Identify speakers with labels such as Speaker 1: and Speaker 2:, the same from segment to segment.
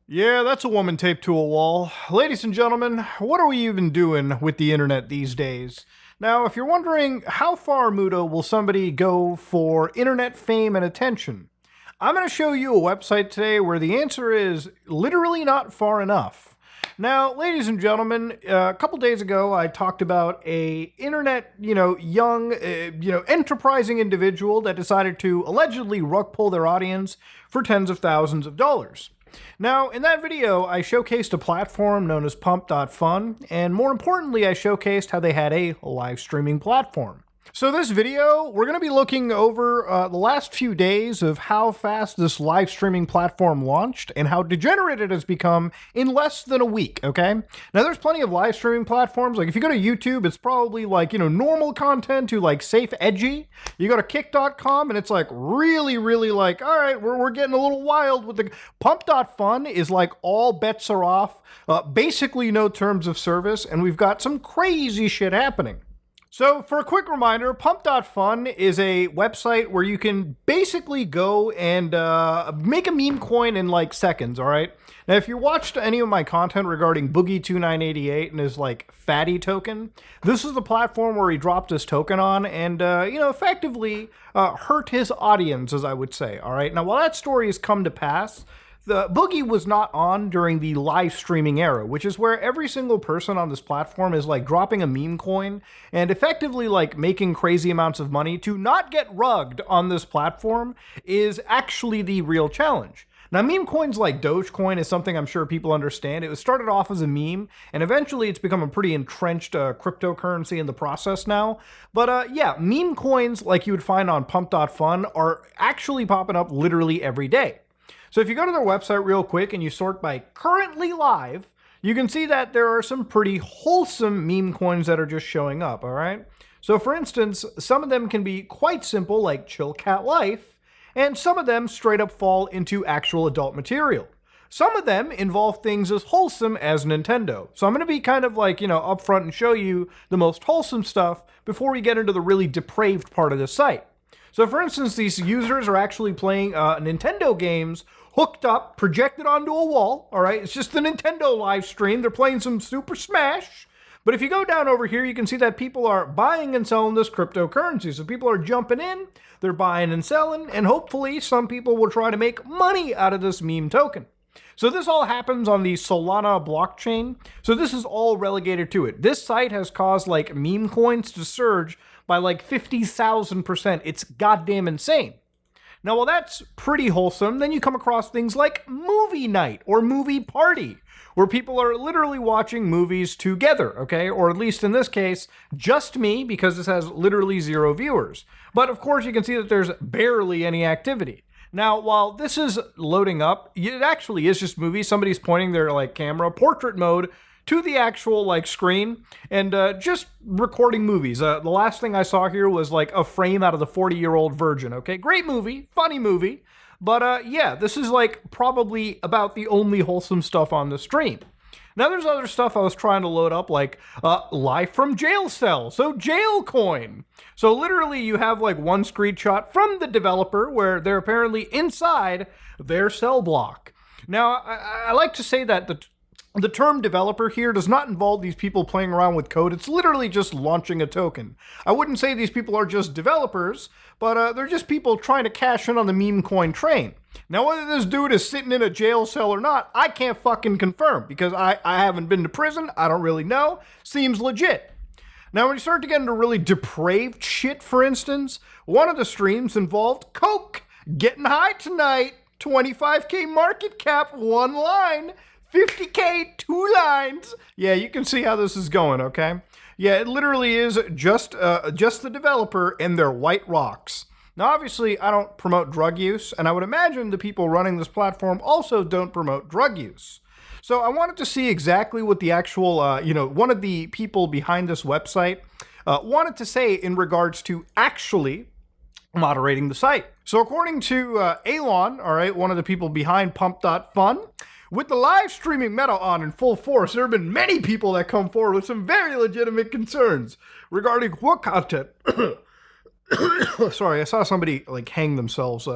Speaker 1: Yeah, that's a woman taped to a wall. Ladies and gentlemen, what are we even doing with the internet these days? Now, if you're wondering how far, Mudo, will somebody go for internet fame and attention, I'm going to show you a website today where the answer is literally not far enough. Now, ladies and gentlemen, a couple days ago, I talked about a internet, young, enterprising individual that decided to allegedly rug pull their audience for tens of thousands of dollars. Now, in that video, I showcased a platform known as pump.fun, and more importantly, I showcased how they had a live streaming platform. So this video, we're going to be looking over the last few days of how fast this live streaming platform launched and how degenerate it has become in less than a week, okay? Now, there's plenty of live streaming platforms. Like, if you go to YouTube, it's probably like, normal content to like safe, edgy. You go to kick.com and it's like really, really like, all right, we're getting a little wild with the pump.fun is like all bets are off, basically no terms of service, and we've got some crazy shit happening. So for a quick reminder, pump.fun is a website where you can basically go and make a meme coin in like seconds, all right? Now, if you watched any of my content regarding Boogie2988 and his like fatty token, this is the platform where he dropped his token on and, effectively hurt his audience, as I would say, all right? Now, while that story has come to pass, the Boogie was not on during the live streaming era, which is where every single person on this platform is like dropping a meme coin and effectively like making crazy amounts of money. To not get rugged on this platform is actually the real challenge. Now, meme coins like Dogecoin is something I'm sure people understand. It was started off as a meme, and eventually it's become a pretty entrenched cryptocurrency in the process now. But yeah, meme coins like you would find on pump.fun are actually popping up literally every day. So if you go to their website real quick and you sort by currently live, you can see that there are some pretty wholesome meme coins that are just showing up, all right? So for instance, some of them can be quite simple, like Chill Cat Life, and some of them straight up fall into actual adult material. Some of them involve things as wholesome as Nintendo. So I'm going to be kind of like, upfront and show you the most wholesome stuff before we get into the really depraved part of the site. So for instance, these users are actually playing Nintendo games hooked up, projected onto a wall, all right? It's just the Nintendo live stream. They're playing some Super Smash. But if you go down over here, you can see that people are buying and selling this cryptocurrency. So people are jumping in, they're buying and selling, and hopefully some people will try to make money out of this meme token. So this all happens on the Solana blockchain. So this is all relegated to it. This site has caused like meme coins to surge by like 50,000%. It's goddamn insane. Now, while that's pretty wholesome, then you come across things like movie night or movie party, where people are literally watching movies together, okay? Or at least in this case, just me, because this has literally 0 viewers. But of course, you can see that there's barely any activity. Now, while this is loading up, it actually is just movies. Somebody's pointing their like camera, portrait mode, to the actual like screen and just recording movies. The last thing I saw here was like a frame out of the 40-year-old virgin. Okay, great movie, funny movie. But yeah, this is like probably about the only wholesome stuff on the stream. Now there's other stuff I was trying to load up, like live from jail cell, so jail coin. So literally you have like one screenshot from the developer where they're apparently inside their cell block. Now I like to say that the term developer here does not involve these people playing around with code. It's literally just launching a token. I wouldn't say these people are just developers, but they're just people trying to cash in on the meme coin train. Now, whether this dude is sitting in a jail cell or not, I can't fucking confirm because I haven't been to prison. I don't really know. Seems legit. Now, when you start to get into really depraved shit, for instance, one of the streams involved Coke. Getting high tonight. 25K market cap, one line. 50K, 2 lines. Yeah, you can see how this is going, okay? Yeah, it literally is just the developer and their white rocks. Now, obviously, I don't promote drug use, and I would imagine the people running this platform also don't promote drug use. So I wanted to see exactly what the actual, one of the people behind this website wanted to say in regards to actually moderating the site. So according to Elon, all right, one of the people behind pump.fun, with the live streaming meta on in full force, there have been many people that come forward with some very legitimate concerns regarding what content. Sorry, I saw somebody like hang themselves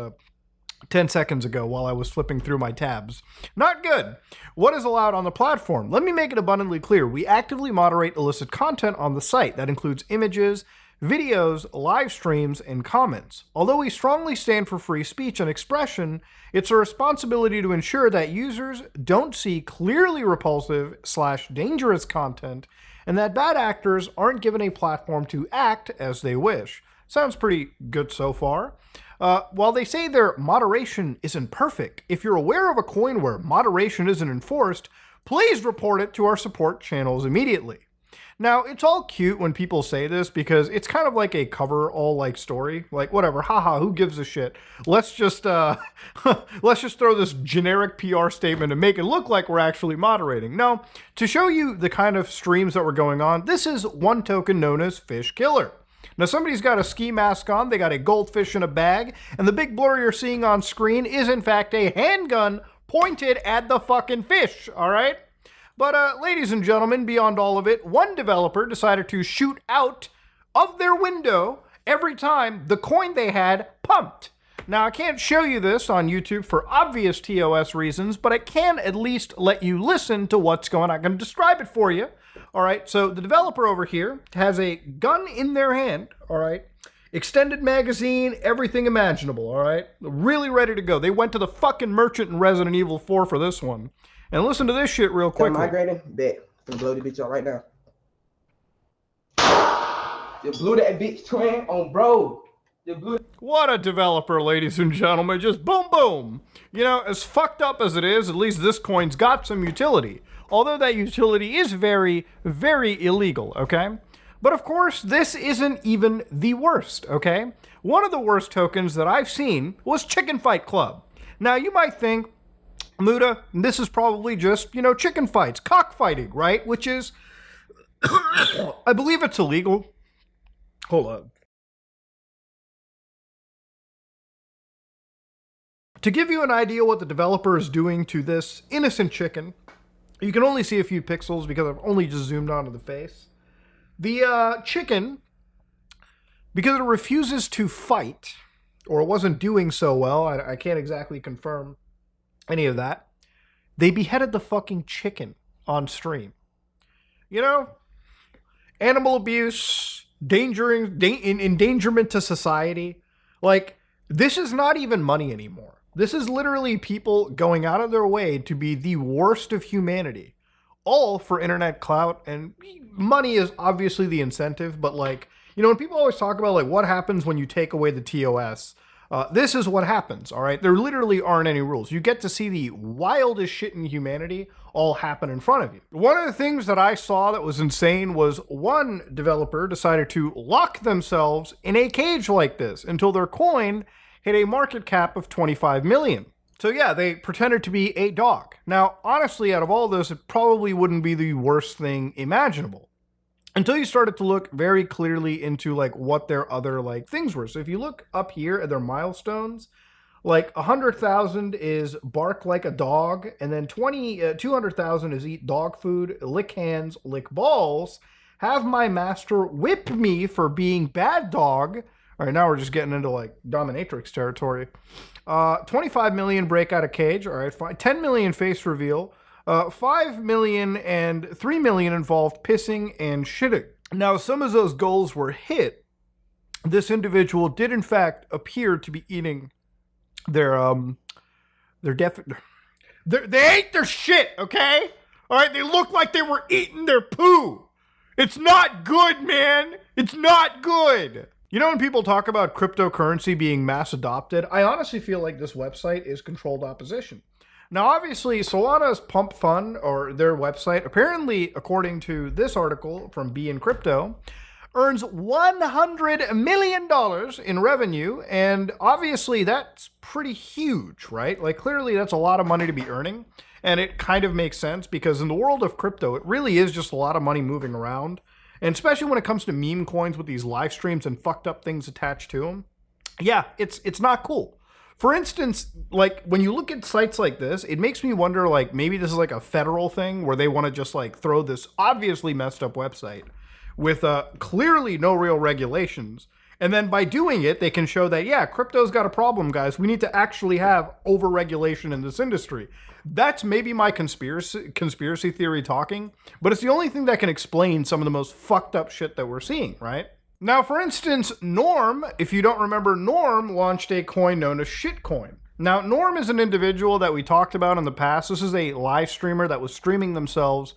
Speaker 1: 10 seconds ago while I was flipping through my tabs. Not good. What is allowed on the platform? Let me make it abundantly clear. We actively moderate illicit content on the site. That includes images, videos, live streams, and comments. Although we strongly stand for free speech and expression, it's our responsibility to ensure that users don't see clearly repulsive/dangerous content and that bad actors aren't given a platform to act as they wish. Sounds pretty good so far. While they say their moderation isn't perfect, if you're aware of a coin where moderation isn't enforced, please report it to our support channels immediately. Now, it's all cute when people say this because it's kind of like a cover-all like story. Like, whatever, haha, who gives a shit? Let's just let's just throw this generic PR statement and make it look like we're actually moderating. No, to show you the kind of streams that were going on, this is one token known as Fish Killer. Now, somebody's got a ski mask on, they got a goldfish in a bag, and the big blur you're seeing on screen is in fact a handgun pointed at the fucking fish, all right? But ladies and gentlemen, beyond all of it, one developer decided to shoot out of their window every time the coin they had pumped. Now, I can't show you this on YouTube for obvious TOS reasons, but I can at least let you listen to what's going on. I'm going to describe it for you. All right, so the developer over here has a gun in their hand, all right? Extended magazine, everything imaginable, all right? Really ready to go. They went to the fucking merchant in Resident Evil 4 for this one. And listen to this shit real quick.
Speaker 2: Migrating? Bet. I'm gonna blow the bitch up right now. You blew that bitch twin on bro.
Speaker 1: What a developer, ladies and gentlemen. Just boom, boom. You know, as fucked up as it is, at least this coin's got some utility. Although that utility is very, very illegal, okay? But of course, this isn't even the worst, okay? One of the worst tokens that I've seen was Chicken Fight Club. Now, you might think, Muda, this is probably just, you know, chicken fights, cockfighting, right? Which is, I believe it's illegal. Hold on. To give you an idea what the developer is doing to this innocent chicken, you can only see a few pixels because I've only just zoomed onto the face. The chicken, because it refuses to fight, or it wasn't doing so well, I can't exactly confirm any of that, they beheaded the fucking chicken on stream. You know, animal abuse, endangerment to society. Like, this is not even money anymore. This is literally people going out of their way to be the worst of humanity, all for internet clout. And money is obviously the incentive, but like, you know, when people always talk about like what happens when you take away the TOS, this is what happens, all right? There literally aren't any rules. You get to see the wildest shit in humanity all happen in front of you. One of the things that I saw that was insane was one developer decided to lock themselves in a cage like this until their coin hit a market cap of 25 million. So yeah, they pretended to be a dog. Now, honestly, out of all this, it probably wouldn't be the worst thing imaginable, until you started to look very clearly into like what their other like things were. So if you look up here at their milestones, like 100,000 is bark like a dog, and then 200,000 is eat dog food, lick hands, lick balls, have my master whip me for being bad dog. All right, now we're just getting into like dominatrix territory. 25 million break out of cage. All right, fine. 10 million face reveal. 5 million and 3 million involved pissing and shitting. Now, some of those goals were hit. This individual did in fact appear to be eating they ate their shit, okay? All right, they looked like they were eating their poo. It's not good, man. It's not good. You know, when people talk about cryptocurrency being mass adopted, I honestly feel like this website is controlled opposition. Now, obviously, Solana's pump.fun, or their website, apparently, according to this article from B in Crypto, earns $100 million in revenue, and obviously that's pretty huge, right? Like, clearly that's a lot of money to be earning, and it kind of makes sense because in the world of crypto, it really is just a lot of money moving around, and especially when it comes to meme coins with these live streams and fucked up things attached to them. Yeah, it's not cool. For instance, like when you look at sites like this, it makes me wonder, like maybe this is like a federal thing where they want to just like throw this obviously messed up website with clearly no real regulations And then by doing it, they can show that, yeah, crypto's got a problem, guys. We need to actually have over-regulation in this industry. That's maybe my conspiracy theory talking, but it's the only thing that can explain some of the most fucked up shit that we're seeing, right? Now, for instance, Norm, if you don't remember, Norm launched a coin known as Shitcoin. Now, Norm is an individual that we talked about in the past. This is a live streamer that was streaming themselves,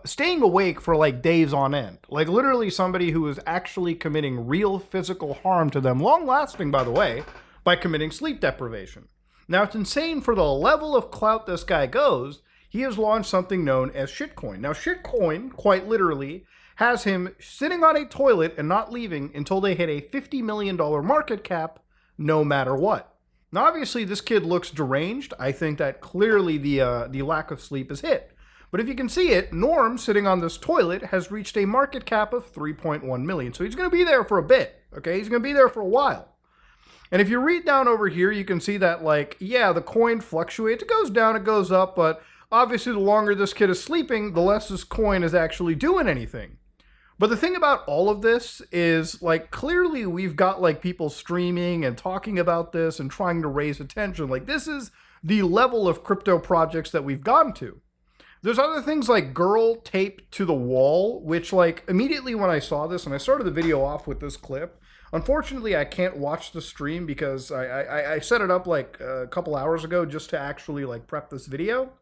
Speaker 1: staying awake for like days on end. Like literally somebody who was actually committing real physical harm to them, long lasting, by the way, by committing sleep deprivation. Now, it's insane for the level of clout this guy goes. He has launched something known as Shitcoin. Now, Shitcoin, quite literally, has him sitting on a toilet and not leaving until they hit a $50 million market cap, no matter what. Now, obviously, this kid looks deranged. I think that clearly the lack of sleep is hit. But if you can see it, Norm, sitting on this toilet, has reached a market cap of 3.1 million. So he's going to be there for a bit, okay? He's going to be there for a while. And if you read down over here, you can see that, like, yeah, the coin fluctuates. It goes down, it goes up, but obviously the longer this kid is sleeping, the less this coin is actually doing anything. But the thing about all of this is, like, clearly we've got, like, people streaming and talking about this and trying to raise attention. Like, this is the level of crypto projects that we've gotten to. There's other things like girl taped to the wall, which, like, immediately when I saw this, and I started the video off with this clip, unfortunately, I can't watch the stream because I set it up, like, a couple hours ago just to actually, like, prep this video.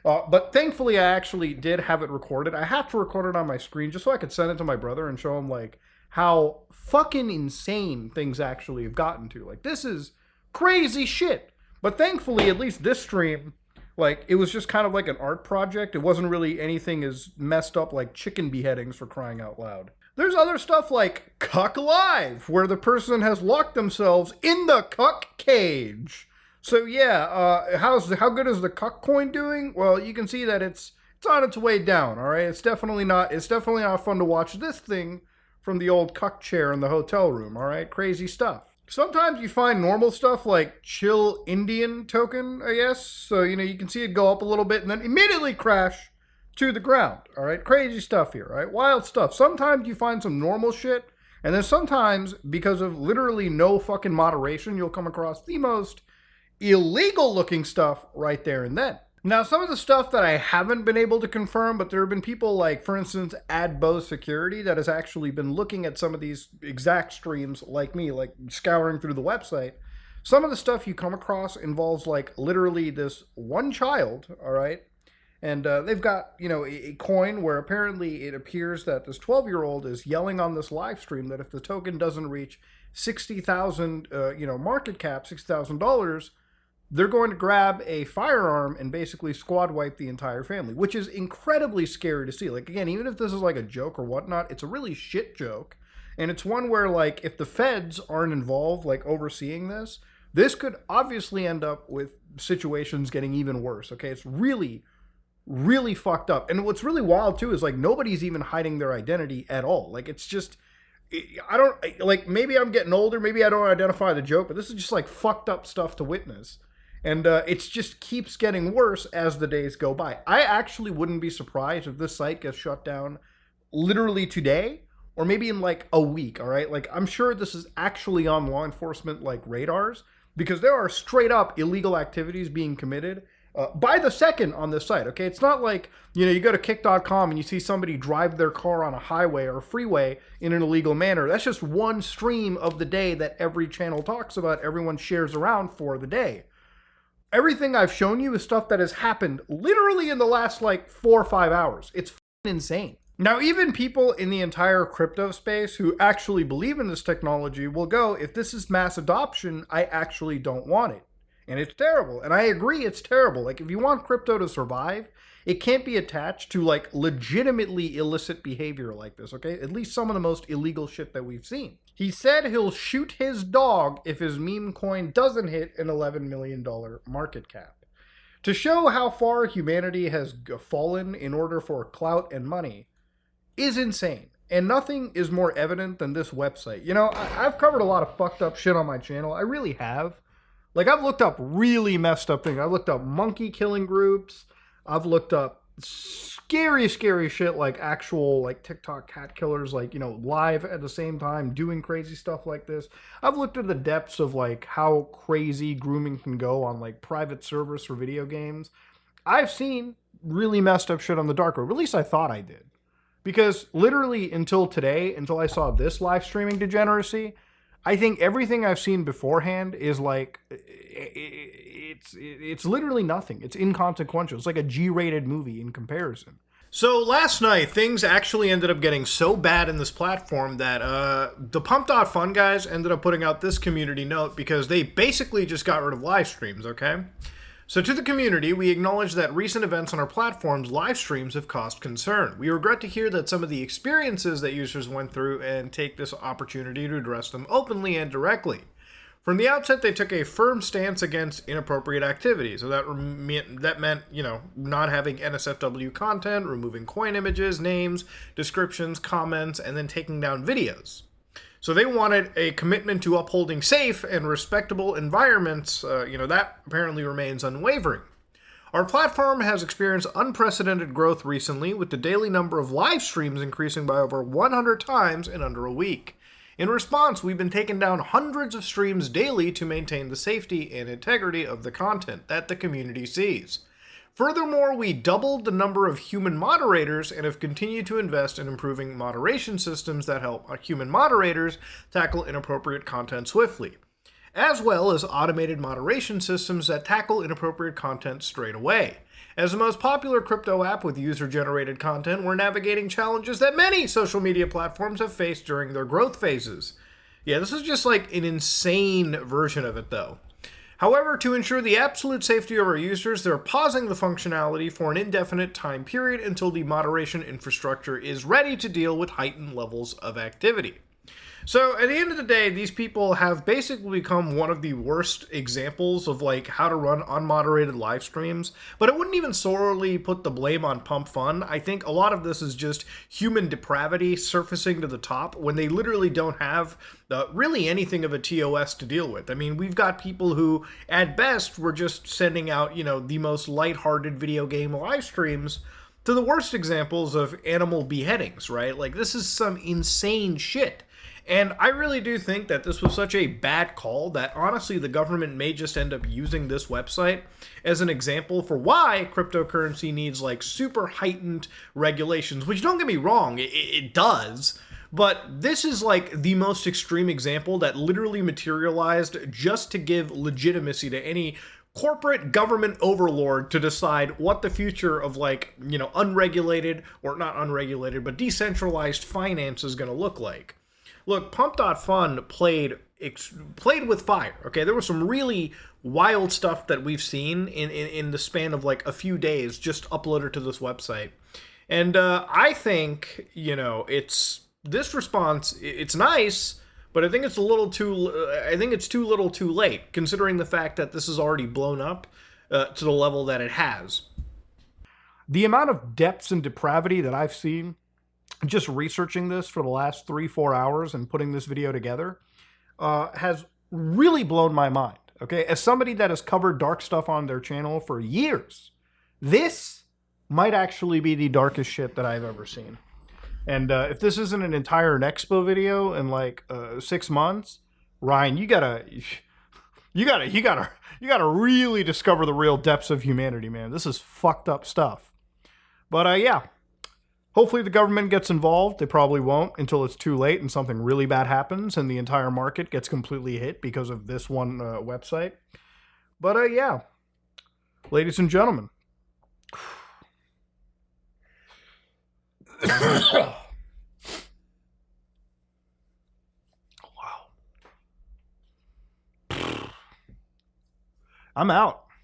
Speaker 1: But thankfully, I actually did have it recorded. I have to record it on my screen just so I could send it to my brother and show him, like, how fucking insane things actually have gotten to. Like, this is crazy shit. But thankfully, at least this stream, like, it was just kind of like an art project. It wasn't really anything as messed up like chicken beheadings, for crying out loud. There's other stuff like Cuck Live, where the person has locked themselves in the cuck cage. So yeah, how good is the cuck coin doing? Well, you can see that it's on its way down. All right, it's definitely not fun to watch this thing from the old cuck chair in the hotel room. All right, crazy stuff. Sometimes you find normal stuff like Chill Indian token, I guess. So you know you can see it go up a little bit and then immediately crash to the ground. All right, crazy stuff here. All right, wild stuff. Sometimes you find some normal shit, and then sometimes because of literally no fucking moderation, you'll come across the most illegal looking stuff right there and then. Now, some of the stuff that I haven't been able to confirm, but there have been people like, for instance, Adbo Security that has actually been looking at some of these exact streams like me, like scouring through the website. Some of the stuff you come across involves like literally this one child, all right? And they've got, you know, a coin where apparently it appears that this 12-year-old is yelling on this live stream that if the token doesn't reach 60,000, market cap, $60,000, they're going to grab a firearm and basically squad wipe the entire family, which is incredibly scary to see. Like, again, even if this is like a joke or whatnot, it's a really shit joke. And it's one where, like, if the feds aren't involved, like, overseeing this, this could obviously end up with situations getting even worse, okay? It's really, really fucked up. And what's really wild, too, is, like, nobody's even hiding their identity at all. Like, it's just... I don't... Like, maybe I'm getting older, maybe I don't identify the joke, but this is just, like, fucked up stuff to witness. And it just keeps getting worse as the days go by. I actually wouldn't be surprised if this site gets shut down literally today or maybe in like a week, all right? Like, I'm sure this is actually on law enforcement like radars because there are straight up illegal activities being committed by the second on this site, okay? It's not like, you know, you go to kick.com and you see somebody drive their car on a highway or a freeway in an illegal manner. That's just one stream of the day that every channel talks about, everyone shares around for the day. Everything I've shown you is stuff that has happened literally in the last like 4 or 5 hours. It's insane. Now, even people in the entire crypto space who actually believe in this technology will go, if this is mass adoption, I actually don't want it. And it's terrible. And I agree, it's terrible. Like, if you want crypto to survive, it can't be attached to like legitimately illicit behavior like this, okay? At least some of the most illegal shit that we've seen. He said he'll shoot his dog if his meme coin doesn't hit an $11 million market cap. To show how far humanity has fallen in order for clout and money is insane. And nothing is more evident than this website. You know, I've covered a lot of fucked up shit on my channel. I really have. Like, I've looked up really messed up things. I've looked up monkey killing groups. I've looked up scary, scary shit like actual like TikTok cat killers, like, you know, live at the same time doing crazy stuff like this. I've looked at the depths of like how crazy grooming can go on like private servers for video games. I've seen really messed up shit on the dark web. At least I thought I did. Because literally until today, until I saw this live streaming degeneracy, I think everything I've seen beforehand is like it's literally nothing. It's inconsequential. It's like a G-rated movie in comparison. So last night, things actually ended up getting so bad in this platform that the pump.fun guys ended up putting out this community note because they basically just got rid of live streams, okay? So to the community, we acknowledge that recent events on our platforms, live streams, have caused concern. We regret to hear that some of the experiences that users went through and take this opportunity to address them openly and directly. From the outset, they took a firm stance against inappropriate activities. So that meant, you know, not having NSFW content, removing coin images, names, descriptions, comments, and then taking down videos. So they wanted a commitment to upholding safe and respectable environments. That apparently remains unwavering. Our platform has experienced unprecedented growth recently, with the daily number of live streams increasing by over 100 times in under a week. In response, we've been taking down hundreds of streams daily to maintain the safety and integrity of the content that the community sees. Furthermore, we doubled the number of human moderators and have continued to invest in improving moderation systems that help human moderators tackle inappropriate content swiftly, as well as automated moderation systems that tackle inappropriate content straight away. As the most popular crypto app with user-generated content, we're navigating challenges that many social media platforms have faced during their growth phases. Yeah, this is just like an insane version of it, though. However, to ensure the absolute safety of our users, they're pausing the functionality for an indefinite time period until the moderation infrastructure is ready to deal with heightened levels of activity. So at the end of the day, these people have basically become one of the worst examples of like how to run unmoderated live streams. But I wouldn't even solely put the blame on pump.fun. I think a lot of this is just human depravity surfacing to the top when they literally don't have really anything of a TOS to deal with. I mean, we've got people who, at best, were just sending out, the most lighthearted video game live streams to the worst examples of animal beheadings, right? Like, this is some insane shit. And I really do think that this was such a bad call that honestly the government may just end up using this website as an example for why cryptocurrency needs like super heightened regulations, which don't get me wrong, it does. But this is like the most extreme example that literally materialized just to give legitimacy to any corporate government overlord to decide what the future of unregulated, or not unregulated, but decentralized finance is going to look like. Look, pump.fun played with fire, okay? There was some really wild stuff that we've seen in the span of like a few days just uploaded to this website. And I think, this response, it's nice, but I think it's too little too late, considering the fact that this is already blown up to the level that it has. The amount of depths and depravity that I've seen just researching this for the last 3-4 hours and putting this video together has really blown my mind. Okay, as somebody that has covered dark stuff on their channel for years, this might actually be the darkest shit that I've ever seen. And if this isn't an entire Expo video in like 6 months, Ryan, you gotta really discover the real depths of humanity, man. This is fucked up stuff. But yeah. Hopefully the government gets involved. They probably won't until it's too late and something really bad happens and the entire market gets completely hit because of this one website. But yeah, ladies and gentlemen. Wow. I'm out.